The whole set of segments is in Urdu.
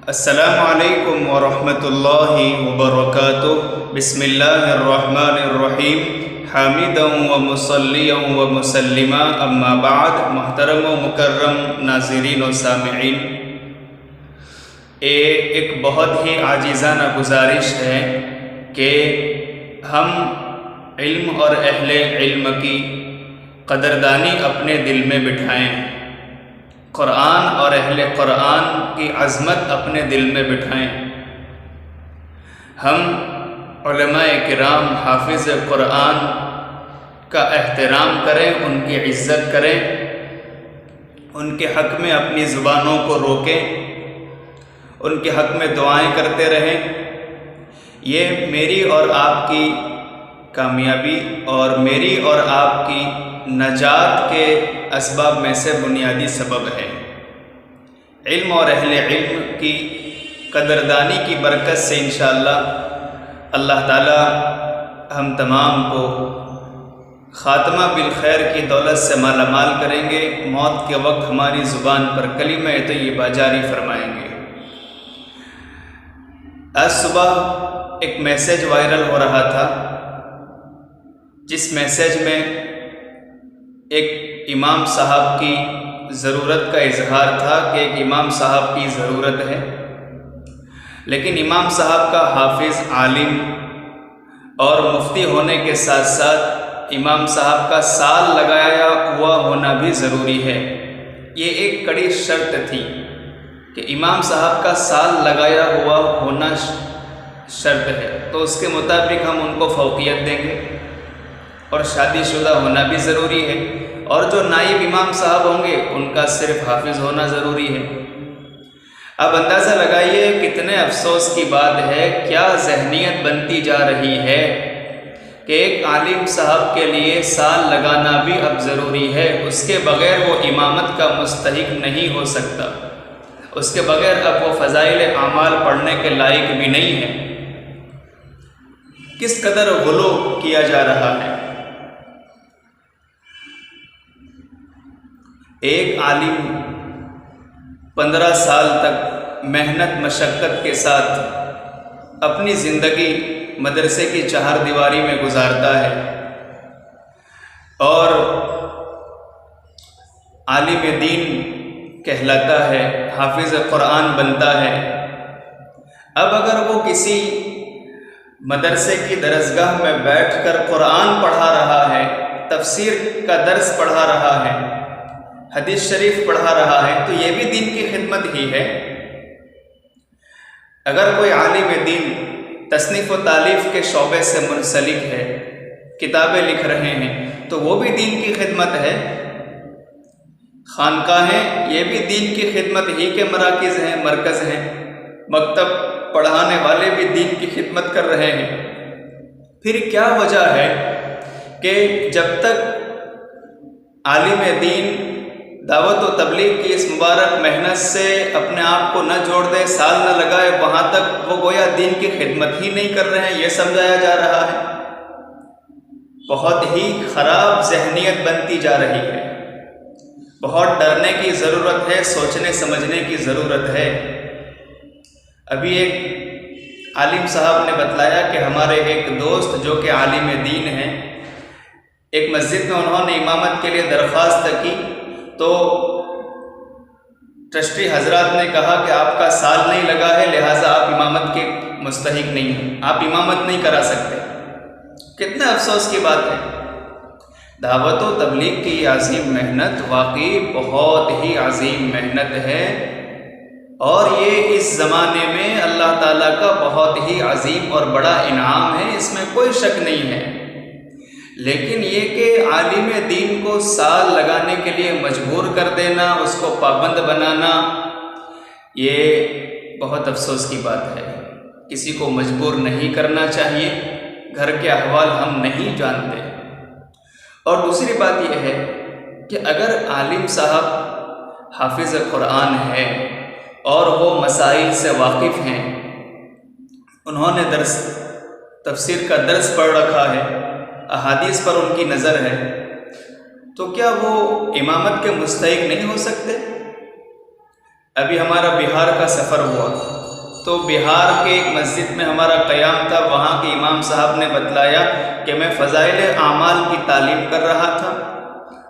السلام علیکم ورحمۃ اللہ وبرکاتہ۔ بسم اللہ الرحمن الرحیم، حامدا و مصلیا و مسلما، اما بعد۔ محترم و مکرم ناظرین و سامعین، ایک بہت ہی عاجزانہ گزارش ہے کہ ہم علم اور اہل علم کی قدردانی اپنے دل میں بٹھائیں، قرآن اور اہل قرآن کی عظمت اپنے دل میں بٹھائیں۔ ہم علماء کرام حافظ قرآن کا احترام کریں، ان کی عزت کریں، ان کے حق میں اپنی زبانوں کو روکیں، ان کے حق میں دعائیں کرتے رہیں۔ یہ میری اور آپ کی کامیابی اور میری اور آپ کی نجات کے اسباب میں سے بنیادی سبب ہے۔ علم اور اہل علم کی قدردانی کی برکت سے انشاءاللہ اللہ تعالی ہم تمام کو خاتمہ بالخیر کی دولت سے مالا مال کریں گے، موت کے وقت ہماری زبان پر کلمہ طیبہ جاری فرمائیں گے۔ آج صبح ایک میسیج وائرل ہو رہا تھا، جس میسیج میں ایک امام صاحب کی ضرورت کا اظہار تھا کہ ایک امام صاحب کی ضرورت ہے، لیکن امام صاحب کا حافظ، عالم اور مفتی ہونے کے ساتھ ساتھ امام صاحب کا سال لگایا ہوا ہونا بھی ضروری ہے۔ یہ ایک کڑی شرط تھی کہ امام صاحب کا سال لگایا ہوا ہونا شرط ہے، تو اس کے مطابق ہم ان کو فوقیت دیں گے، اور شادی شدہ ہونا بھی ضروری ہے، اور جو نائب امام صاحب ہوں گے ان کا صرف حافظ ہونا ضروری ہے۔ اب اندازہ لگائیے کتنے افسوس کی بات ہے، کیا ذہنیت بنتی جا رہی ہے کہ ایک عالم صاحب کے لیے سال لگانا بھی اب ضروری ہے، اس کے بغیر وہ امامت کا مستحق نہیں ہو سکتا، اس کے بغیر اب وہ فضائل اعمال پڑھنے کے لائق بھی نہیں ہے۔ کس قدر غلو کیا جا رہا ہے۔ ایک عالم 15 سال تک محنت مشقت کے ساتھ اپنی زندگی مدرسے کی چہار دیواری میں گزارتا ہے اور عالم دین کہلاتا ہے، حافظ قرآن بنتا ہے۔ اب اگر وہ کسی مدرسے کی درسگاہ میں بیٹھ کر قرآن پڑھا رہا ہے، تفسیر کا درس پڑھا رہا ہے، حدیث شریف پڑھا رہا ہے، تو یہ بھی دین کی خدمت ہی ہے۔ اگر کوئی عالم دین تصنیف و تالیف کے شعبے سے منسلک ہے، کتابیں لکھ رہے ہیں، تو وہ بھی دین کی خدمت ہے۔ خانقاہیں یہ بھی دین کی خدمت ہی کے مراکز ہیں، مرکز ہیں۔ مکتب پڑھانے والے بھی دین کی خدمت کر رہے ہیں۔ پھر کیا وجہ ہے کہ جب تک عالم دین دعوت و تبلیغ کی اس مبارک محنت سے اپنے آپ کو نہ جوڑ دے، سال نہ لگائے، وہاں تک وہ گویا دین کی خدمت ہی نہیں کر رہے ہیں، یہ سمجھایا جا رہا ہے۔ بہت ہی خراب ذہنیت بنتی جا رہی ہے۔ بہت ڈرنے کی ضرورت ہے، سوچنے سمجھنے کی ضرورت ہے۔ ابھی ایک عالم صاحب نے بتلایا کہ ہمارے ایک دوست جو کہ عالم دین ہیں، ایک مسجد میں انہوں نے امامت کے لیے درخواست کی، تو ٹرسٹی حضرات نے کہا کہ آپ کا سال نہیں لگا ہے، لہٰذا آپ امامت کے مستحق نہیں ہیں، آپ امامت نہیں کرا سکتے۔ کتنے افسوس کی بات ہے۔ دعوت و تبلیغ کی عظیم محنت واقعی بہت ہی عظیم محنت ہے، اور یہ اس زمانے میں اللہ تعالیٰ کا بہت ہی عظیم اور بڑا انعام ہے، اس میں کوئی شک نہیں ہے۔ لیکن یہ کہ عالم دین کو سال لگانے کے لیے مجبور کر دینا، اس کو پابند بنانا، یہ بہت افسوس کی بات ہے۔ کسی کو مجبور نہیں کرنا چاہیے، گھر کے احوال ہم نہیں جانتے۔ اور دوسری بات یہ ہے کہ اگر عالم صاحب حافظ قرآن ہے اور وہ مسائل سے واقف ہیں، انہوں نے تفسیر کا درس پڑھ رکھا ہے، احادیث پر ان کی نظر ہے، تو کیا وہ امامت کے مستحق نہیں ہو سکتے؟ ابھی ہمارا بہار کا سفر ہوا، تو بہار کے ایک مسجد میں ہمارا قیام تھا، وہاں کے امام صاحب نے بتلایا کہ میں فضائل اعمال کی تعلیم کر رہا تھا،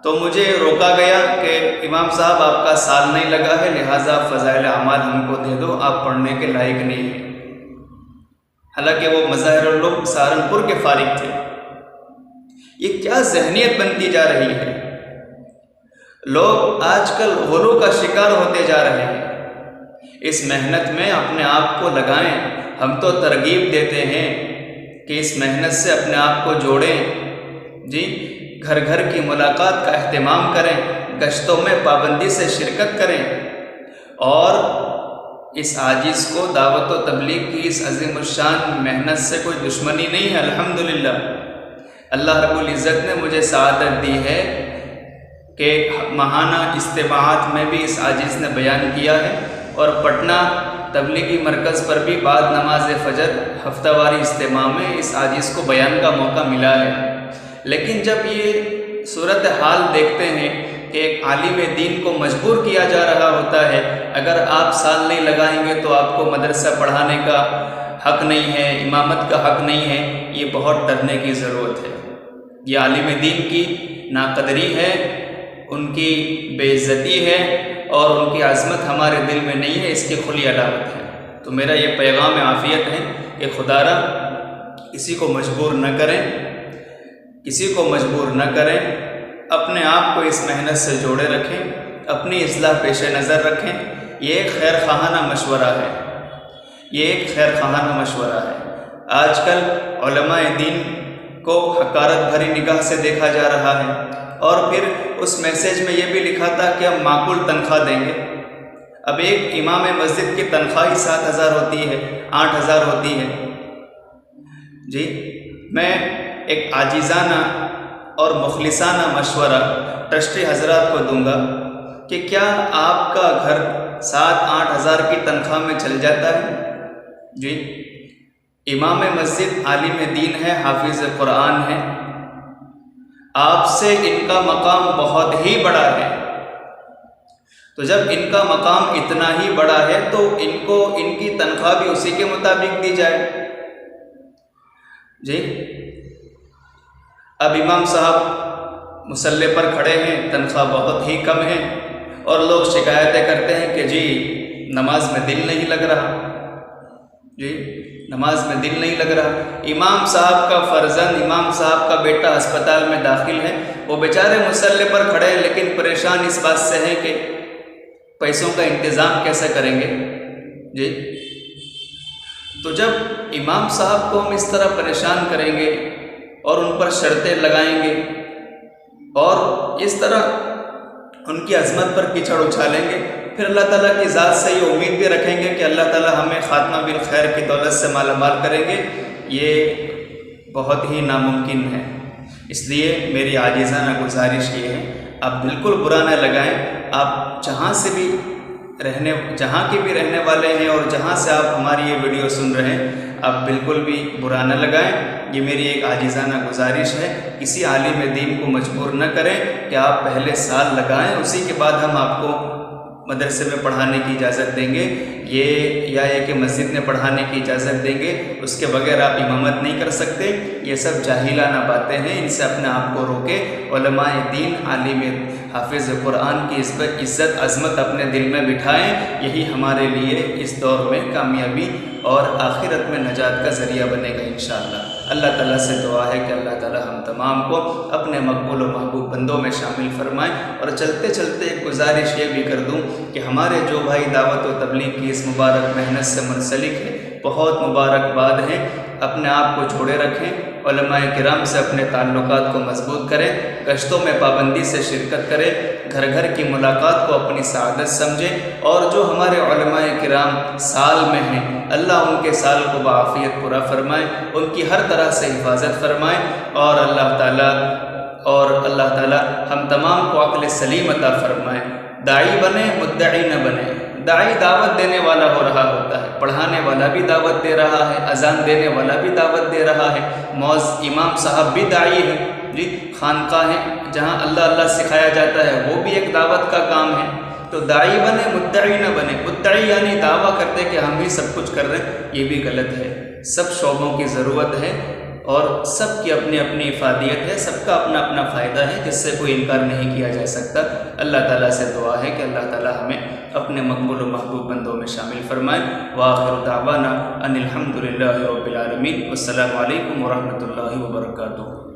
تو مجھے روکا گیا کہ امام صاحب آپ کا سال نہیں لگا ہے، لہٰذا فضائل اعمال ہم کو دے دو، آپ پڑھنے کے لائق نہیں ہیں۔ حالانکہ وہ مظاہر العلوم سہارنپور کے فارغ تھے۔ یہ کیا ذہنیت بنتی جا رہی ہے؟ لوگ آج کل غلو کا شکار ہوتے جا رہے ہیں۔ اس محنت میں اپنے آپ کو لگائیں۔ ہم تو ترغیب دیتے ہیں کہ اس محنت سے اپنے آپ کو جوڑیں، جی، گھر گھر کی ملاقات کا اہتمام کریں، گشتوں میں پابندی سے شرکت کریں، اور اس عاجز کو دعوت و تبلیغ کی اس عظیم الشان محنت سے کوئی دشمنی نہیں ہے۔ الحمدللہ اللہ رب العزت نے مجھے سعادت دی ہے کہ ماہانہ اجتماعات میں بھی اس عاجز نے بیان کیا ہے، اور پٹنہ تبلیغی مرکز پر بھی بعد نماز فجر ہفتہ واری اجتماع میں اس عاجز کو بیان کا موقع ملا ہے۔ لیکن جب یہ صورتحال دیکھتے ہیں کہ ایک عالم دین کو مجبور کیا جا رہا ہوتا ہے، اگر آپ سال نہیں لگائیں گے تو آپ کو مدرسہ پڑھانے کا حق نہیں ہے، امامت کا حق نہیں ہے، یہ بہت ڈرنے کی ضرورت ہے۔ یہ عالم دین کی ناقدری ہے، ان کی بے عزتی ہے، اور ان کی عظمت ہمارے دل میں نہیں ہے، اس کی کھلی علامت ہے۔ تو میرا یہ پیغام عافیت ہے کہ خدا را کسی کو مجبور نہ کریں، کسی کو مجبور نہ کریں، اپنے آپ کو اس محنت سے جوڑے رکھیں، اپنی اصلاح پیش نظر رکھیں۔ یہ ایک خیر خواہانہ مشورہ ہے، یہ ایک خیر خواہانہ مشورہ ہے۔ آج کل علماء دین کو حقارت بھری نگاہ سے دیکھا جا رہا ہے، اور پھر اس میسیج میں یہ بھی لکھا تھا کہ ہم معقول تنخواہ دیں گے۔ اب ایک امام مسجد کی تنخواہ ہی 7,000 ہوتی ہے، 8,000 ہوتی ہے۔ جی، میں ایک عاجزانہ اور مخلصانہ مشورہ ٹرسٹی حضرات کو دوں گا کہ کیا آپ کا گھر 7-8 ہزار کی تنخواہ میں چل جاتا ہے؟ جی، امام مسجد عالم دین ہے، حافظ قرآن ہے، آپ سے ان کا مقام بہت ہی بڑا ہے۔ تو جب ان کا مقام اتنا ہی بڑا ہے تو ان کو ان کی تنخواہ بھی اسی کے مطابق دی جائے۔ جی، اب امام صاحب مصلی پر کھڑے ہیں، تنخواہ بہت ہی کم ہے، اور لوگ شکایتیں کرتے ہیں کہ جی نماز میں دل نہیں لگ رہا، جی نماز میں دل نہیں لگ رہا۔ امام صاحب کا فرزند، امام صاحب کا بیٹا ہسپتال میں داخل ہے، وہ بیچارے مصلی پر کھڑے ہیں، لیکن پریشان اس بات سے ہیں کہ پیسوں کا انتظام کیسے کریں گے۔ جی، تو جب امام صاحب کو ہم اس طرح پریشان کریں گے اور ان پر شرطیں لگائیں گے اور اس طرح ان کی عظمت پر کیچڑ اچھالیں گے، پھر اللہ تعالیٰ کی ذات سے یہ امید بھی رکھیں گے کہ اللہ تعالیٰ ہمیں خاتمہ بالخیر کی دولت سے مالا مال کریں گے، یہ بہت ہی ناممکن ہے۔ اس لیے میری عاجزانہ گزارش یہ ہے، آپ بالکل برا نہ لگائیں۔ آپ جہاں کے بھی رہنے والے ہیں اور جہاں سے آپ ہماری یہ ویڈیو سن رہے ہیں، آپ بالکل بھی برا نہ لگائیں۔ یہ میری ایک عاجزانہ گزارش ہے، کسی عالم دین کو مجبور نہ کریں کہ آپ پہلے سال لگائیں، اسی کے بعد ہم آپ کو مدرسے میں پڑھانے کی اجازت دیں گے، یا کہ مسجد میں پڑھانے کی اجازت دیں گے، اس کے بغیر آپ امامت نہیں کر سکتے۔ یہ سب جاہلانہ باتیں ہیں، ان سے اپنے آپ کو روکے۔ علماء دین، عالم حافظ قرآن کی عزت عظمت اپنے دل میں بٹھائیں، یہی ہمارے لیے اس دور میں کامیابی اور آخرت میں نجات کا ذریعہ بنے گا انشاءاللہ۔ اللہ تعالیٰ سے دعا ہے کہ اللہ تعالیٰ ہم تمام کو اپنے مقبول و محبوب بندوں میں شامل فرمائیں۔ اور چلتے چلتے ایک گزارش یہ بھی کر دوں کہ ہمارے جو بھائی دعوت و تبلیغ کی اس مبارک محنت سے منسلک ہے، بہت مبارکباد ہیں، اپنے آپ کو جوڑے رکھیں، علماء کرام سے اپنے تعلقات کو مضبوط کریں، گشتوں میں پابندی سے شرکت کریں، گھر گھر کی ملاقات کو اپنی سعادت سمجھیں، اور جو ہمارے علماء کرام سال میں ہیں، اللہ ان کے سال کو بعافیت پورا فرمائے، ان کی ہر طرح سے حفاظت فرمائے، اور اللہ تعالیٰ ہم تمام کو عقل سلیم عطا فرمائے۔ داعی بنے، مدعی نہ بنے۔ داعی دعوت دینے والا ہو رہا ہوتا ہے، پڑھانے والا بھی دعوت دے رہا ہے، اذان دینے والا بھی دعوت دے رہا ہے، امام صاحب بھی داعی ہے، جی خانقاہیں جہاں اللہ اللہ سکھایا جاتا ہے وہ بھی ایک دعوت کا کام ہے، تو داعی بنے، مدعی نہ بنے۔ مدعی یعنی دعویٰ کرتے کہ ہم ہی سب کچھ کر رہے ہیں، یہ بھی غلط ہے۔ سب شعبوں کی ضرورت ہے اور سب کی اپنی اپنی افادیت ہے، سب کا اپنا اپنا فائدہ ہے، جس سے کوئی انکار نہیں کیا جا سکتا۔ اللہ تعالیٰ سے دعا ہے کہ اللہ تعالیٰ ہمیں اپنے مقبول و محبوب بندوں میں شامل فرمائے۔ وآخر دعوانا ان الحمد للہ رب العالمین۔ والسلام علیکم ورحمۃ اللہ وبرکاتہ۔